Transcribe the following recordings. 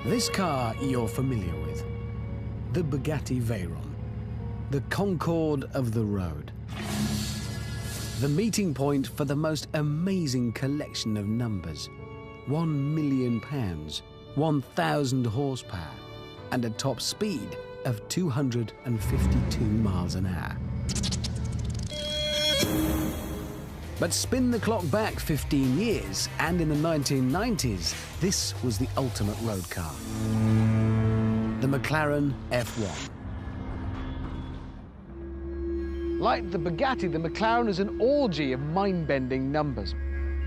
This car you're familiar with, the Bugatti Veyron, the Concorde of the road. The meeting point for the most amazing collection of numbers. £1 million, 1,000 horsepower, and a top speed of 252 miles an hour. But spin the clock back 15 years, and in the 1990s, this was the ultimate road car. The McLaren F1. Like the Bugatti, the McLaren is an orgy of mind-bending numbers.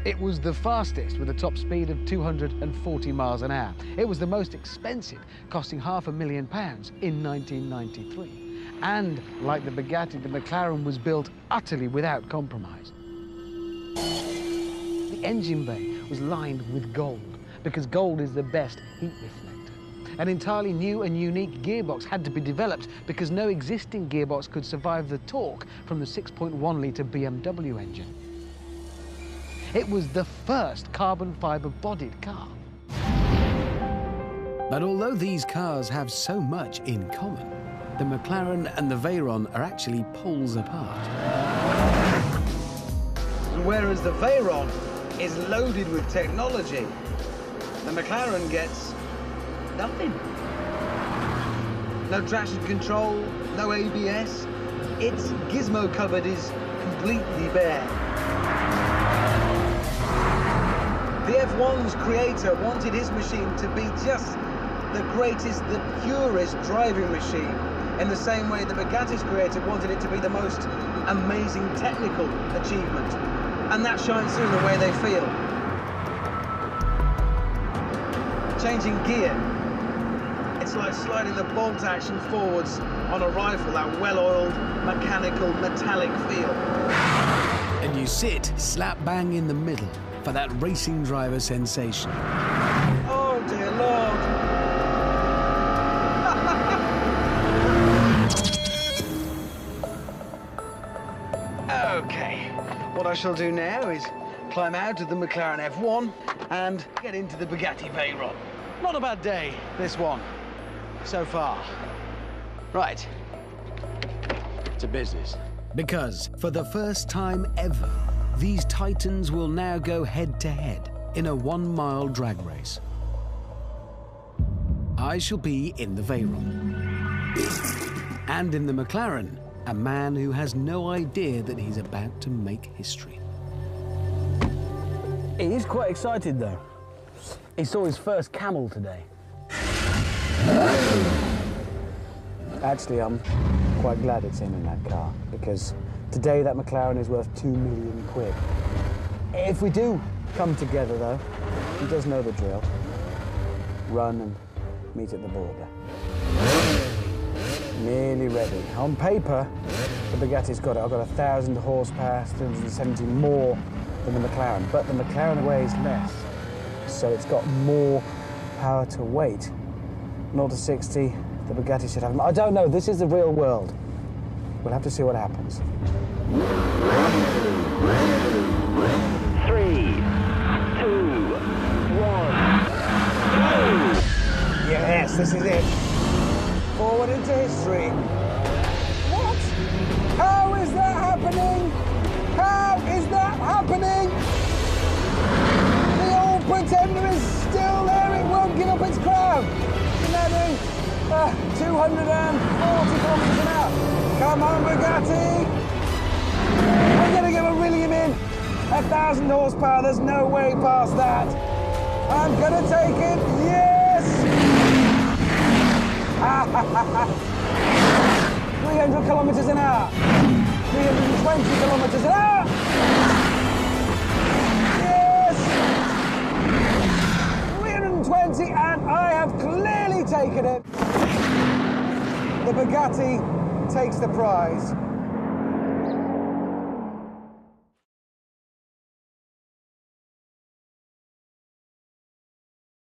It was the fastest, with a top speed of 240 miles an hour. It was the most expensive, costing £500,000 in 1993. And like the Bugatti, the McLaren was built utterly without compromise. The engine bay was lined with gold, because gold is the best heat reflector. An entirely new and unique gearbox had to be developed because no existing gearbox could survive the torque from the 6.1-litre BMW engine. It was the first carbon fibre bodied car. But although these cars have so much in common, the McLaren and the Veyron are actually poles apart. Whereas the Veyron is loaded with technology, the McLaren gets nothing. No traction control, no ABS. Its gizmo cupboard is completely bare. The F1's creator wanted his machine to be just the greatest, the purest driving machine, in the same way the Bugatti's creator wanted it to be the most amazing technical achievement. And that shines through in the way they feel. Changing gear, it's like sliding the bolt action forwards on a rifle, that well-oiled, mechanical, metallic feel. And you sit slap bang in the middle for that racing driver sensation. Oh dear Lord. Okay, what I shall do now is climb out of the McLaren F1 and get into the Bugatti Veyron. Not a bad day, this one, so far. Right, to business. Because for the first time ever, these titans will now go head-to-head in a 1-mile drag race. I shall be in the Veyron. And in the McLaren, a man who has no idea that he's about to make history. He is quite excited, though. He saw his first camel today. Actually, I'm quite glad it's him in that car, because today that McLaren is worth £2 million. If we do come together, though, he does know the drill. Run and meet at the border. Nearly ready. On paper, the Bugatti's got it. I've got 1,000 horsepower, 370 more than the McLaren, but the McLaren weighs less, so it's got more power to weight. 0 to 60, the Bugatti should have. I don't know, this is the real world. We'll have to see what happens. 3, 2, 1, go! Yes, this is it. Forward into history. What? How is that happening? How is that happening? The old pretender is still there. It won't give up its crown. You know, 240 kilometers an hour. Come on, Bugatti. We're going to give a William in. 1,000 horsepower. There's no way past that. I'm going to take it. Yes! 300 kilometers an hour. 320 kilometers an hour. Yes! 320, and I have clearly taken it. The Bugatti takes the prize.